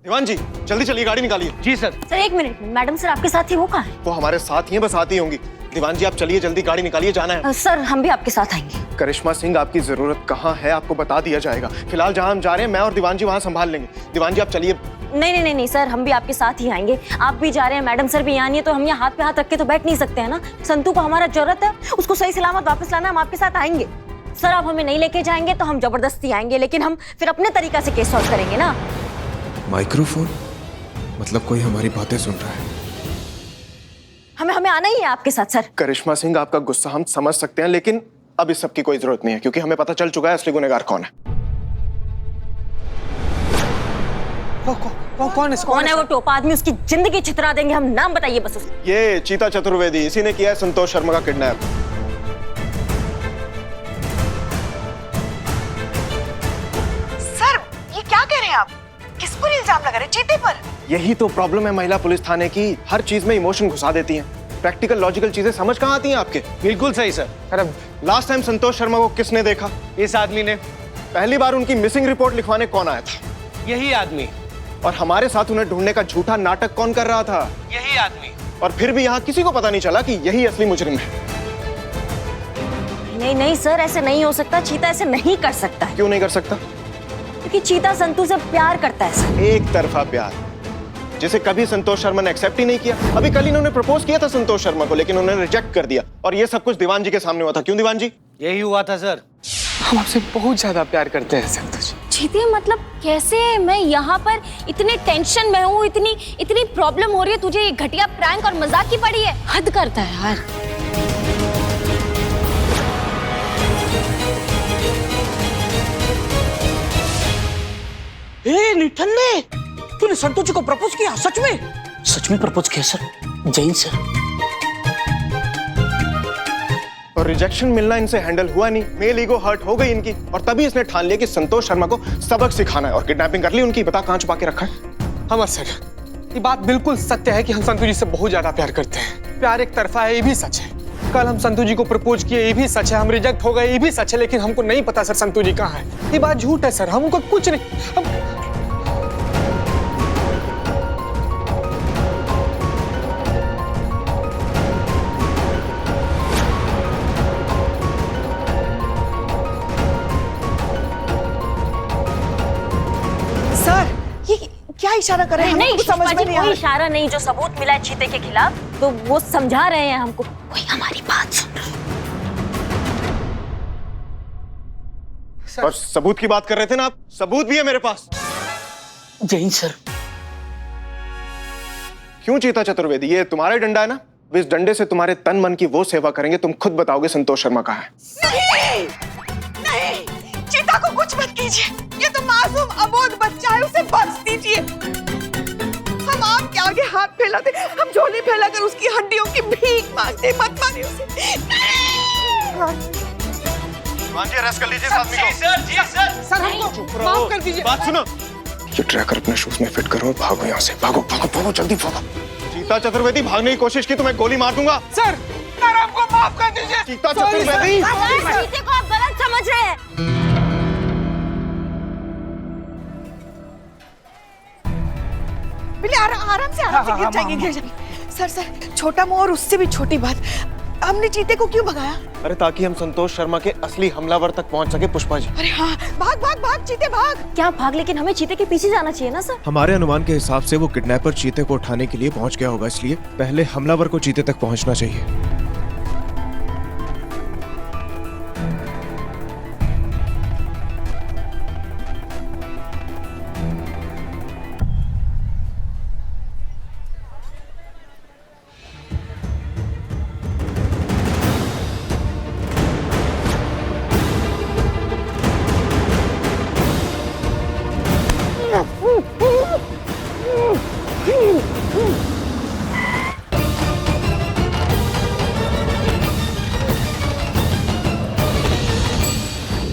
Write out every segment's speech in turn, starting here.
दीवान जी जल्दी चलिए, गाड़ी निकालिए। जी सर। सर एक मिनट, मैडम सर आपके साथ ही वो कहाँ है? वो हमारे साथ ही हैं, बस आती होंगी। दीवान जी आप चलिए, जल्दी गाड़ी निकालिए, जाना है। सर हम भी आपके साथ आएंगे। करिश्मा सिंह, आपकी जरूरत कहाँ है आपको बता दिया जाएगा। फिलहाल जहाँ हम जा रहे हैं मैं और दीवान जी वहाँ संभाल लेंगे। दीवान जी आप चलिए। नहीं नहीं नहीं नहीं सर, हम भी आपके साथ ही आएंगे। आप भी जा रहे हैं, मैडम सर भी यहाँ नहीं है, तो हम यहाँ हाथ पे हाथ रख के तो बैठ नहीं सकते हैं ना। संतू को हमारा जरूरत है, उसको सही सलामत वापस लाना, हम आपके साथ आएंगे। सर आप हमें नहीं लेके जाएंगे तो हम जबरदस्ती आएंगे, लेकिन हम फिर अपने तरीका से केस सॉल्व करेंगे ना। माइक्रोफोन मतलब कोई हमारी बातें सुन रहा है। हमें आना ही है आपके साथ सर। करिश्मा सिंह आपका गुस्सा हम समझ सकते हैं, लेकिन अब इस सब की कोई जरूरत नहीं है, क्योंकि हमें पता चल चुका है असली गुनहगार कौन है। कौन है वो टोपा आदमी? उसकी जिंदगी छितरा देंगे हम। नाम बताइए बस उसका। ये चीता चतुर्वेदी, इसी ने किया है संतोष शर्मा का किडनैप। सर ये क्या कह रहे हैं आप? किस पर इल्जाम लगा रहे हैं? चीते पर? यही तो प्रॉब्लम है महिला पुलिस थाने की, हर चीज में इमोशन घुसा देती हैं। प्रैक्टिकल लॉजिकल चीजें समझ कहाँ आती हैं आपके। बिल्कुल सही सर। अरे लास्ट टाइम संतोष शर्मा को किसने देखा? इस आदमी ने। पहली बार उनकी मिसिंग रिपोर्ट लिखवाने कौन आया था? यही आदमी। और हमारे साथ उन्हें ढूंढने का झूठा नाटक कौन कर रहा था? यही आदमी। और फिर भी यहाँ किसी को पता नहीं चला कि यही असली मुजरिम है। नहीं नहीं सर, ऐसे नहीं हो सकता। चीता ऐसे नहीं कर सकता है। क्यों नहीं कर सकता? क्योंकि चीता संतू से प्यार करता है सर। एक तरफा प्यार जिसे कभी संतोष शर्मा ने एक्सेप्ट ही नहीं किया। अभी कल इन्होंने प्रपोज किया था संतोष शर्मा को, लेकिन उन्होंने रिजेक्ट कर दिया। और ये सब कुछ दीवान जी के सामने हुआ था। क्यों दीवान जी? यही हुआ था सर। हम आपसे बहुत ज्यादा प्यार करते हैं संतोष जी। चीते मतलब कैसे? मैं यहाँ पर इतने टेंशन में हूँ, इतनी प्रॉब्लम हो रही है, तुझे ये घटिया प्रैंक और मजाक की पड़ी है। हद करता है यार। ए निठल्ले, तूने संतोष जी को प्रपोज किया? सच में? सच में प्रपोज किया सर। जैन सर। और रिजेक्शन मिलना इनसे हैंडल हुआ नहीं। मेल ईगो हर्ट हो गई इनकी, और तभी इसने ठान लिया कि संतोष शर्मा को सबक सिखाना है, और किडनैपिंग कर ली उनकी। बता कहाँ छुपा के रखा है? हाँ सर, ये बात बिल्कुल सत्य है कि हम संतोष जी से बहुत ज्यादा प्यार करते हैं। प्यार एक तरफा है, ये भी सच है। कल हम संतोष जी को प्रपोज किए, ये भी सच है। हम रिजेक्ट हो गए, ये भी सच है। लेकिन हमको नहीं पता सर संतोष जी कहाँ है। ये बात झूठ है सर, हमको कुछ नहीं। सर ये क्या इशारा कर रहे हैं? नहीं हमको समझ में नहीं आ कोई रहा। इशारा नहीं। जो सबूत मिला है चीते के खिलाफ, तो वो समझा रहे हैं हमको। कोई हमारी बात सुन रहा है। और सबूत की बात कर रहे थे ना आप? सबूत भी है मेरे पास। जैन सर। क्यों चीता चतुर्वेदी, ये तुम्हारा डंडा है ना? इस डंडे से तुम्हारे तन मन की वो सेवा करेंगे, तुम खुद बताओगे संतोष शर्मा कहाँ है। नहीं नहीं, चीता को कुछ मत कीजिए। ये तो मासूम अबोध बच्चा है, उसे बख्श दीजिए। हम आपके आगे हाथ फैलाते, हम झोली फैलाकर उसकी हड्डियों की भीख मांगते। मत मारिए उसे। अरेस्ट कर लीजिए इस आदमी को। सर जी सर। सर हमको माफ कर दीजिए। बात सुनो, ये ट्रैकर अपने शूज में फिट करो और भागो यहाँ से। भागो भागो भागो, जल्दी भागो। चीता चतुर्वेदी, भागने की कोशिश की तो मैं गोली मार दूंगा। सर हमको माफ कर दीजिए। चीता चतुर्वेदी। चीते को आप गलत समझ रहे हैं। आराम से गिर जाएंगे। सर सर, छोटा मुंह और उससे भी छोटी बात, हमने चीते को क्यों भगाया? अरे ताकि हम संतोष शर्मा के असली हमलावर तक पहुंच सके। पुष्पा जी, अरे हाँ, भाग भाग भाग चीते भाग। क्या भाग? लेकिन हमें चीते के पीछे जाना चाहिए ना सर। हमारे अनुमान के हिसाब से वो किडनैपर चीते को उठाने के लिए पहुंच गया होगा, इसलिए पहले हमलावर को चीते तक पहुंचना चाहिए।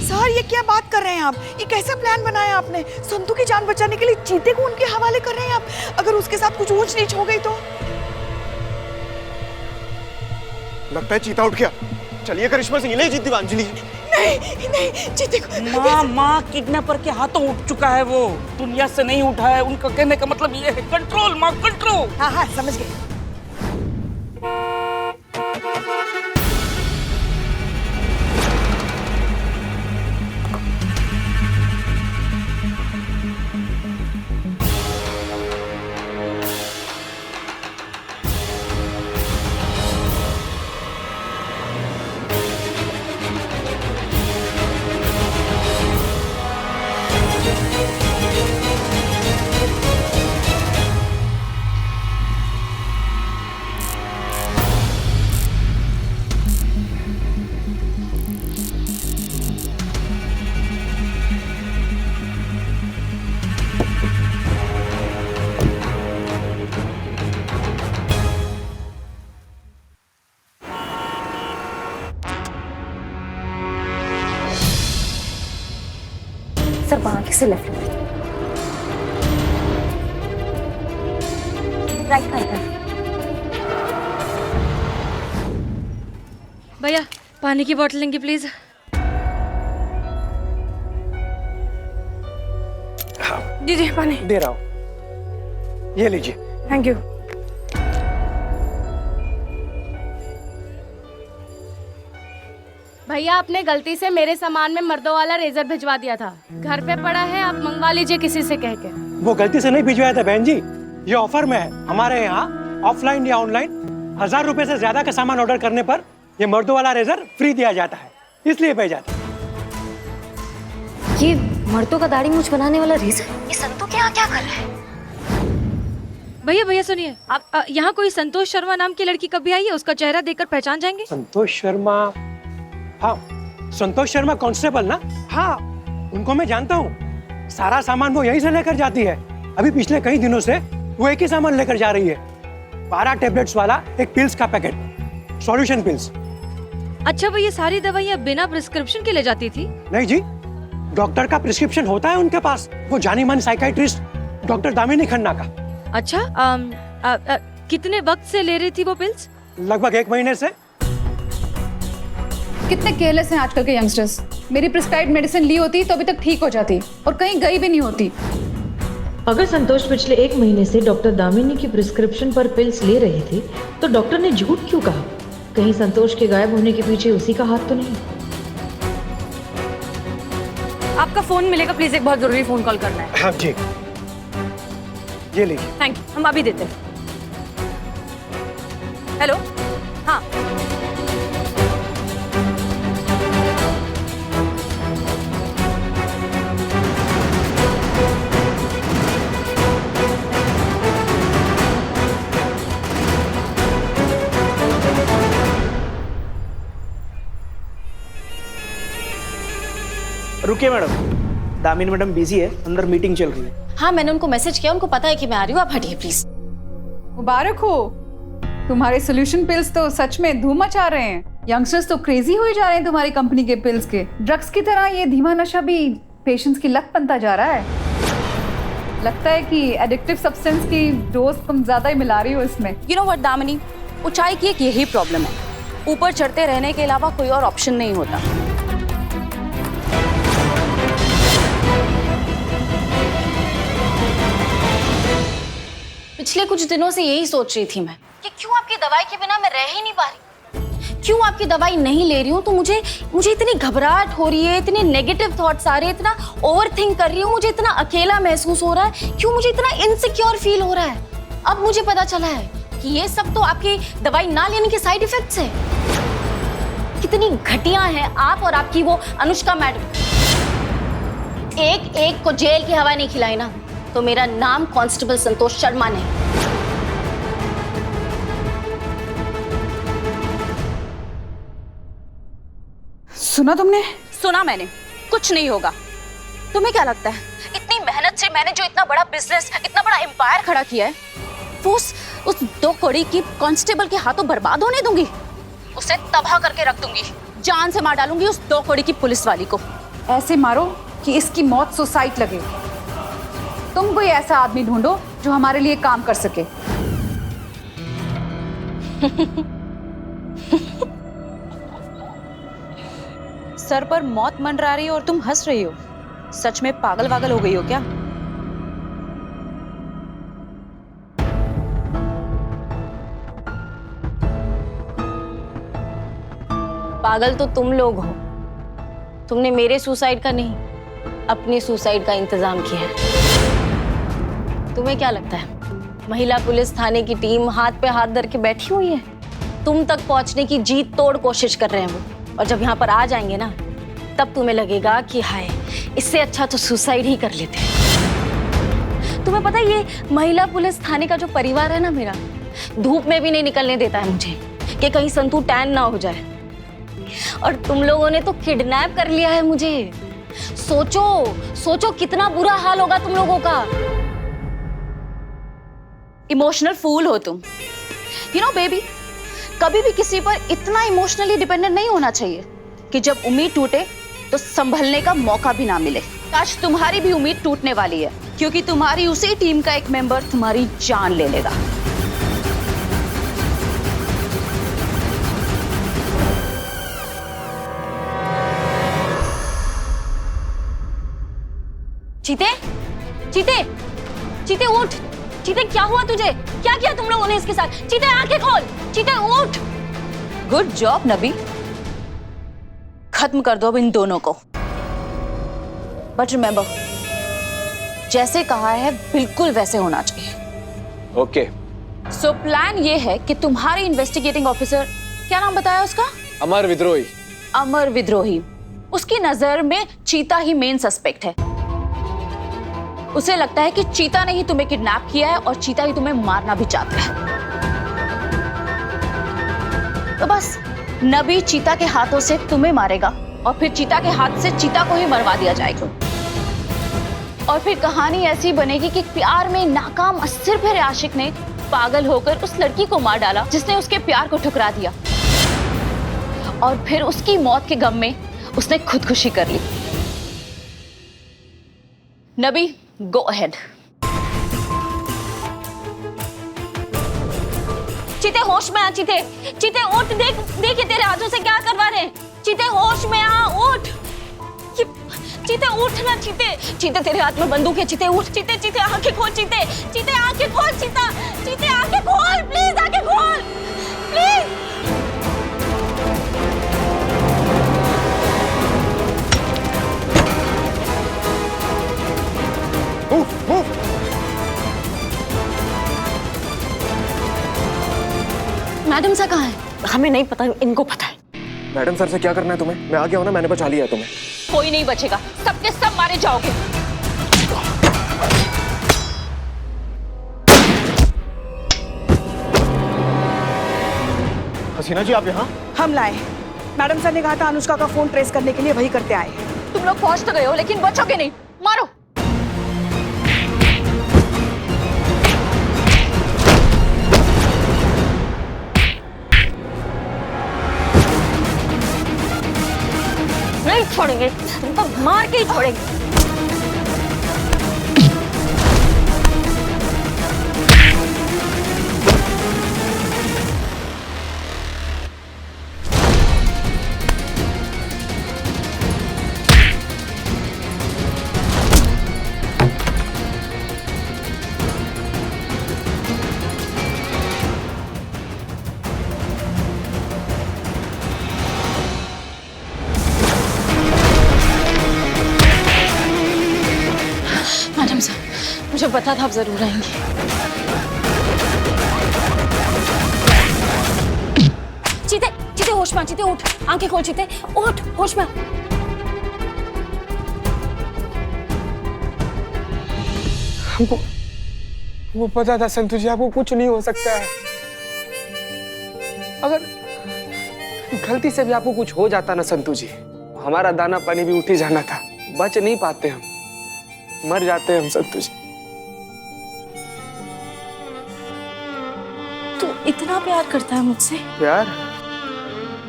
सर ये क्या बात कर रहे हैं आप? ये कैसा प्लान बनाया आपने? संतू की जान बचाने के लिए चीते को उनके हवाले कर रहे हैं आप? अगर उसके साथ कुछ ऊंच नीच हो गई तो? लगता है चीता उठ गया। चलिए करिश्मा सिंह, ले जीत दीवान जी। नहीं नहीं नहीं चीते को माँ किडनैपर के हाथों उठ चुका है वो, दुनिया से नहीं उठा है। उनका कहने का मतलब ये है कंट्रोल माँ, कंट्रोल। हाँ हाँ समझ गए। सर बाहर से लेफ्ट राइट राइट। भैया पानी की बोतल लेंगे प्लीज। जी पानी दे रहा हूँ, ये लीजिए। Thank you. भैया आपने गलती से मेरे सामान में मर्दों वाला रेजर भिजवा दिया था, घर पे पड़ा है, आप मंगवा लीजिए किसी से कह के। वो गलती से नहीं भिजवाया था बहन जी, ये ऑफर में है। हमारे यहाँ ऑफलाइन या ऑनलाइन 1000 रुपए से ज्यादा का सामान ऑर्डर करने पर ये मर्दों वाला रेजर फ्री दिया जाता है, इसलिए भेजा था। ये मर्दों का दाढ़ी मूछ बनाने वाला रेजर, ये संतू के यहाँ क्या कर रहा है? भैया भैया सुनिए, आप यहाँ कोई संतोष शर्मा नाम की लड़की कभी आई है? उसका चेहरा देखकर पहचान जाएंगे। संतोष शर्मा? हाँ, संतोष शर्मा कांस्टेबल ना? हाँ, उनको मैं जानता हूँ। सारा सामान वो यहीं से लेकर जाती है। अभी पिछले कई दिनों से वो एक ही सामान लेकर जा रही है, 12 टेबलेट्स वाला एक पिल्स का पैकेट, सॉल्यूशन पिल्स। अच्छा, वो ये सारी दवाइयाँ बिना प्रिस्क्रिप्शन के ले जाती थी? नहीं जी, डॉक्टर का प्रिस्क्रिप्शन होता है उनके पास, वो जानी मानी साइकाइट्रिस्ट डॉक्टर दामिनी खन्ना का। अच्छा, कितने वक्त से ले रही थी वो पिल्स? लगभग 1 महीने से। कितने केयरलेस हैं आजकल के यंगस्टर्स। मेरी प्रिस्क्राइब्ड मेडिसिन ली होती तो अभी तक ठीक हो जाती और कहीं गई भी नहीं होती। अगर संतोष पिछले 1 महीने से डॉक्टर दामिनी की प्रिस्क्रिप्शन पर पिल्स ले रहे थे तो डॉक्टर ने झूठ क्यों कहा? कहीं संतोष के गायब होने के पीछे उसी का हाथ तो नहीं? आपका फोन मिलेगा प्लीज, एक बहुत जरूरी फोन कॉल करना है। हाँ जी, ये लीजिए। थैंक यू, हम अभी देते हैं। हेलो, हाँ रुकिए मैडम, दामिनी मैडम बिजी है, अंदर मीटिंग चल रही है। हाँ, मैंने उनको मैसेज किया, उनको पता है कि मैं आ रही हूँ, आप हटिए प्लीज। मुबारक हो, तुम्हारे सोल्यूशन पिल्स तो सच में धूम मचा रहे हैं। यंगस्टर्स तो क्रेजी हुए जा रहे हैं तुम्हारी कंपनी के पिल्स के। ड्रग्स की तरह ये धीमा नशा भी पेशेंट्स की लत बनता जा रहा है। लगता है कि एडिक्टिव सब्सटेंस की डोज तुम ज्यादा ही मिला रही हो इसमें। यू नो व्हाट दामिनी, ऊंचाई की एक यही प्रॉब्लम है, ऊपर चढ़ते रहने के अलावा कोई और ऑप्शन नहीं होता। पिछले कुछ दिनों से यही सोच रही थी मैं कि क्यों आपकी दवाई के बिना मैं रह ही नहीं पा रही, क्यों आपकी दवाई नहीं ले रही हूँ तो मुझे इतनी घबराहट हो रही है, इतने नेगेटिव थॉट्स आ रहे हैं, इतना ओवरथिंक कर रही हूँ, मुझे इतना अकेला महसूस हो रहा है, क्यों मुझे इतना इनसिक्योर फील हो रहा है। अब मुझे पता चला है कि ये सब तो आपकी दवाई ना लेने के साइड इफेक्ट्स है। कितनी घटिया है आप और आपकी वो अनुष्का मैडम। एक एक को जेल की हवा नहीं खिलाई ना तो मेरा नाम कांस्टेबल संतोष शर्मा नहीं। सुना तुमने? सुना मैंने, कुछ नहीं होगा। तुम्हें क्या लगता है इतनी मेहनत से मैंने जो इतना बड़ा बिजनेस, इतना बड़ा एम्पायर खड़ा किया है, वो उस 2 कौड़ी की कांस्टेबल के हाथों बर्बाद होने दूंगी? उसे तबाह करके रख दूंगी, जान से मार डालूंगी उस 2 कौड़ी की पुलिस वाली को। ऐसे मारो कि इसकी मौत सुसाइड लगे। तुम कोई ऐसा आदमी ढूंढो जो हमारे लिए काम कर सके। सर पर मौत मंडरा रही है और तुम हंस रही हो। सच में पागल वागल हो गई हो क्या? पागल तो तुम लोग हो। तुमने मेरे सुसाइड का नहीं, अपनी सुसाइड का इंतजाम किया है। तुम्हें क्या लगता है महिला पुलिस थाने की टीम हाथ पे हाथ धर के बैठी हुई है? तुम तक पहुंचने की जी तोड़ कोशिश कर रहे हैं वो, और जब यहाँ पर आ जाएंगे ना, तब तुम्हें लगेगा कि हाय, इससे अच्छा तो सुसाइड ही कर लेते हैं। तुम्हें पता है ये महिला पुलिस थाने का जो परिवार है ना मेरा, धूप में भी नहीं निकलने देता है मुझे कि कहीं संतू टैन ना हो जाए। और तुम लोगों ने तो किडनैप कर लिया है मुझे। सोचो सोचो कितना बुरा हाल होगा तुम लोगों का। इमोशनल फूल हो तुम। यू नो बेबी, कभी भी किसी पर इतना इमोशनली डिपेंडेंट नहीं होना चाहिए कि जब उम्मीद टूटे तो संभलने का मौका भी ना मिले। आज तुम्हारी भी उम्मीद टूटने वाली है, क्योंकि तुम्हारी उसी टीम का एक मेंबर तुम्हारी जान ले लेगा। चीते, चीते, चीते उठ। चीते क्या हुआ तुझे? क्या किया तुम लोगों ने इसके साथ? चीते आंखें खोल, चीते उठ। गुड जॉब नबी, खत्म कर दो अब इन दोनों को। बट रिमेंबर, जैसे कहा है बिल्कुल वैसे होना चाहिए। ओके। सो प्लान ये है कि तुम्हारे इन्वेस्टिगेटिंग ऑफिसर, क्या नाम बताया उसका? अमर विद्रोही। अमर विद्रोही, उसकी नजर में चीता ही मेन सस्पेक्ट है। उसे लगता है कि चीता ने ही तुम्हें किडनैप किया है और चीता ही तुम्हें मारना भी चाहता है। तो बस नबी चीता के हाथों से तुम्हें मारेगा और फिर चीता के हाथ से चीता को ही मरवा दिया जाएगा। और फिर कहानी ऐसी बनेगी कि प्यार में नाकाम अस्थिर फिर आशिक ने पागल होकर उस लड़की को मार डाला जिसने उसके प्यार को ठुकरा दिया, और फिर उसकी मौत के गम में उसने खुदकुशी कर ली। नबी, गो अहेड। चीते होश में आ। चीते, चीते उठ। देख देख ये तेरे हाथों से क्या करवा रहे हैं। चीते होश में आ, उठ। चीते उठ ना। चीते, चीते तेरे हाथ में बंदूक है। चीते उठ। चीते, चीते आंखें खोल। चीते, चीते आंखें खोल। चीता, चीते आंखें खोल, प्लीज आंखें खोल, प्लीज। मैडम सर कहाँ है? हमें नहीं पता, इनको पता है। मैडम सर से क्या करना है तुम्हें? मैं आ गया हूं ना, मैंने बचा लिया है तुम्हें। कोई नहीं बचेगा, सबके सब मारे जाओगे। हसीना जी, आप यहाँ? हम लाए। मैडम सर ने कहा था अनुष्का का फोन ट्रेस करने के लिए, वही करते आए। तुम लोग पहुंच तो गए हो, लेकिन बचोगे नहीं। मारो। नहीं छोड़ेंगे, तुमको मार के ही छोड़ेंगे। मैडम सर, मुझे पता था आप जरूर आएंगे। चीते, चीते होश में आ। चीते उठ, आंखें खोल। चीते उठ, होश में आ। हमको वो पता था संतु जी, आपको कुछ नहीं हो सकता है। अगर गलती से भी आपको कुछ हो जाता ना संतु जी, हमारा दाना पानी भी उठ ही जाना था। बच नहीं पाते हम, मर जाते हैं हम संतु जी। तू इतना प्यार करता है मुझसे? प्यार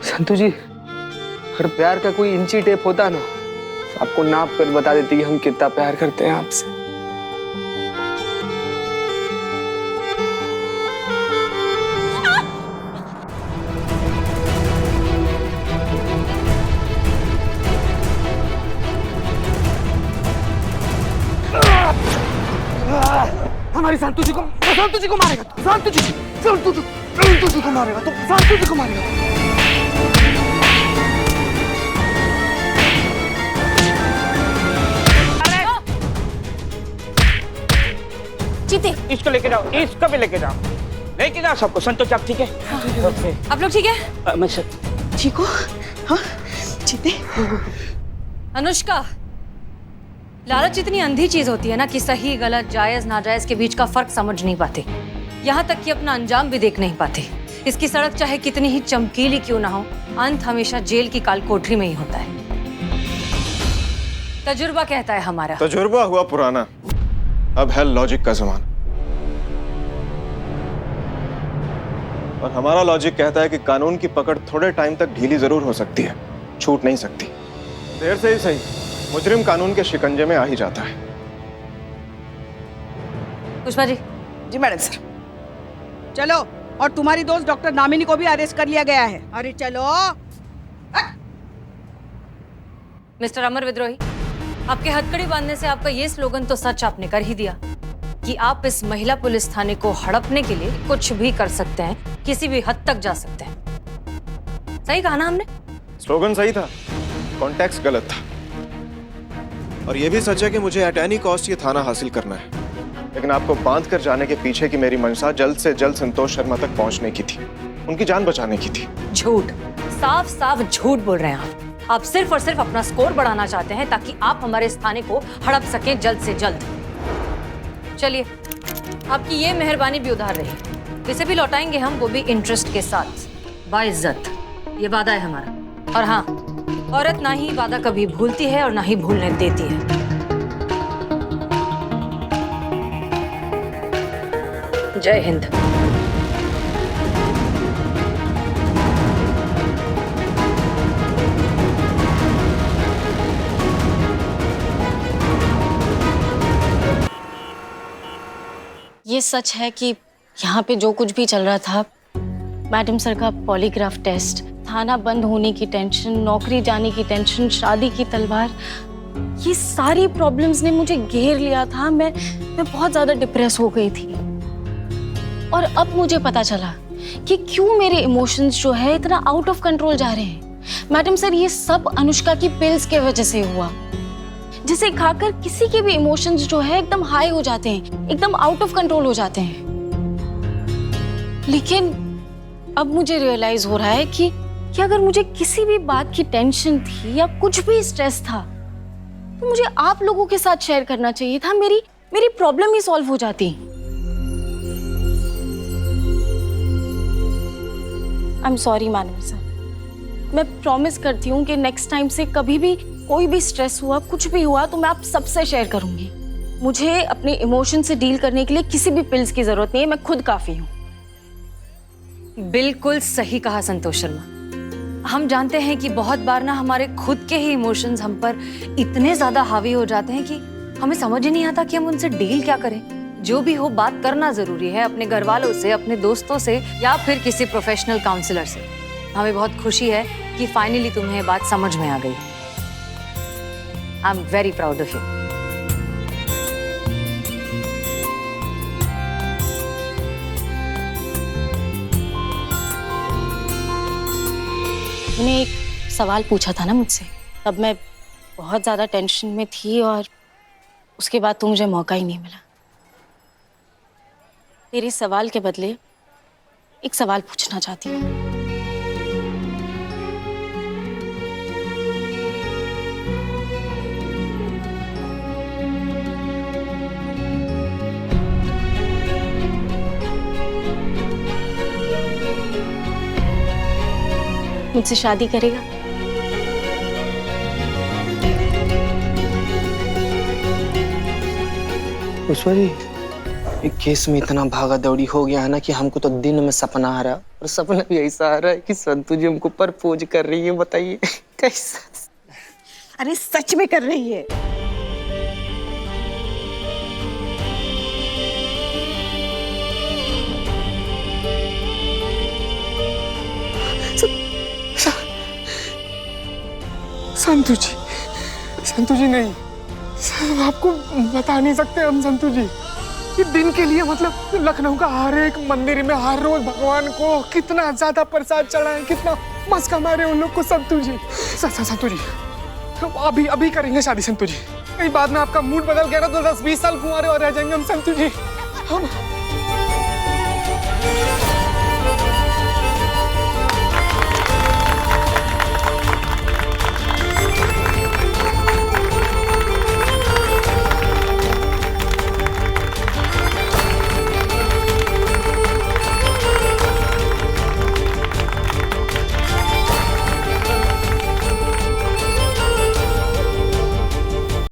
संतु जी, अगर प्यार का कोई इंची टेप होता ना, तो आपको नाप कर बता देती कि हम कितना प्यार करते हैं आपसे। हमारी संतु जी को मारेगा तू, संतु जी को मारेगा तू, संतु जी को मारेगा। चीते, इसको लेके जाओ, इसको भी लेके जाओ सबको। संतोष आप ठीक है? ओके। आप लोग ठीक है? मैं सर ठीक हो? हाँ चीते। अनुष्का, लालच इतनी अंधी चीज होती है ना कि सही गलत जायज नाजायज के बीच का फर्क समझ नहीं पाते, यहाँ तक कि अपना अंजाम भी देख नहीं पाते। इसकी सड़क चाहे कितनी ही चमकीली क्यों ना हो, अंत हमेशा जेल की काल कोठरी में ही होता है। तजुर्बा कहता है हमारा। तजुर्बा हुआ पुराना, अब है लॉजिक का जमाना। और हमारा लॉजिक कहता है कि कानून की पकड़ थोड़े टाइम तक ढीली जरूर हो सकती है, छूट नहीं सकती। देर से ही सही, मुजरिम कानून के शिकंजे में आ ही जाता है। पुष्पा जी। जी मैडम सर। चलो, और तुम्हारी दोस्त डॉक्टर दामिनी को भी अरेस्ट कर लिया गया है। अरे चलो। मिस्टर अमर विद्रोही, आपके हथकड़ी बांधने से आपका ये स्लोगन तो सच आपने कर ही दिया कि आप इस महिला पुलिस थाने को हड़पने के लिए कुछ भी कर सकते हैं, किसी भी हद तक जा सकते हैं। सही कहा ना हमने? स्लोगन सही था, कॉन्टेक्स्ट गलत था। और यह भी सच है कि मुझे एट एनी कॉस्ट ये थाना हासिल करना है, लेकिन आपको बांध कर जाने के पीछे की मेरी मंशा जल्द से जल्द संतोष शर्मा तक पहुंचने की थी, उनकी जान बचाने की थी। झूठ, साफ साफ झूठ बोल रहे हैं आप सिर्फ और सिर्फ अपना स्कोर बढ़ाना चाहते हैं ताकि आप हमारे इस थाने को हड़प सकें जल्द से जल्द। चलिए, आपकी ये मेहरबानी भी उधार रही, इसे भी लौटाएंगे हम, वो भी इंटरेस्ट के साथ, बाइज्जत। ये वादा है हमारा। और हाँ, औरत ना ही वादा कभी भूलती है और ना ही भूलने देती है। जय हिंद। ये सच है कि यहाँ पे जो कुछ भी चल रहा था, मैडम सर का पॉलीग्राफ टेस्ट, थाना बंद होने की टेंशन, नौकरी जाने की टेंशन, शादी की तलवार, ये सारी प्रॉब्लम्स ने मुझे घेर लिया था। मैं बहुत ज्यादा डिप्रेस हो गई थी। और अब मुझे पता चला कि क्यों मेरे इमोशंस जो है इतना आउट ऑफ कंट्रोल जा रहे हैं। मैडम सर, ये सब अनुष्का की पिल्स के वजह से हुआ, जिसे खाकर किसी के भी इमोशंस जो है एकदम हाई हो जाते हैं, एकदम आउट ऑफ कंट्रोल हो जाते हैं। लेकिन अब मुझे रियलाइज हो रहा है कि अगर मुझे किसी भी बात की टेंशन थी या कुछ भी स्ट्रेस था, तो मुझे आप लोगों के साथ शेयर करना चाहिए था, मेरी प्रॉब्लम ही सॉल्व हो जाती। I am sorry madam sir, मैं प्रॉमिस करती हूँ कि नेक्स्ट टाइम से कभी भी कोई भी स्ट्रेस हुआ, कुछ भी हुआ, तो मैं आप सबसे शेयर करूंगी। मुझे अपने इमोशन से डील करने के लिए किसी भी पिल्स की जरूरत नहीं है, मैं खुद काफी हूँ। बिल्कुल सही कहा संतोष शर्मा। हम जानते हैं कि बहुत बार ना हमारे खुद के ही इमोशंस हम पर इतने ज्यादा हावी हो जाते हैं कि हमें समझ ही नहीं आता कि हम उनसे डील क्या करें। जो भी हो, बात करना जरूरी है, अपने घर वालों से, अपने दोस्तों से, या फिर किसी प्रोफेशनल काउंसलर से। हमें बहुत खुशी है कि फाइनली तुम्हें ये बात समझ में आ गई। I am very proud of you. तूने एक सवाल पूछा था ना मुझसे, तब मैं बहुत ज्यादा टेंशन में थी और उसके बाद तो मुझे मौका ही नहीं मिला। तेरे सवाल के बदले एक सवाल पूछना चाहती हूँ। मुझसे शादी करेगा? पुष्पा जी, एक केस में इतना भागा दौड़ी हो गया है ना कि हमको तो दिन में सपना आ रहा है, और सपना भी ऐसा आ रहा है कि संतु जी हमको प्रपोज कर रही है। बताइए कैसा? अरे सच में कर रही है। संतु जी नहीं, सर आपको बता नहीं सकते हम संतू जी, कि दिन के लिए मतलब लखनऊ का हर एक मंदिर में हर रोज भगवान को कितना ज्यादा प्रसाद चढ़ाए, कितना मस्त कमा रहे उन लोग को संतू जी। संतू जी अभी अभी करेंगे शादी संतू जी, कहीं बाद में आपका मूड बदल गया ना तो 10-20 साल कुंवारे और रह जाएंगे हम संतू जी। हम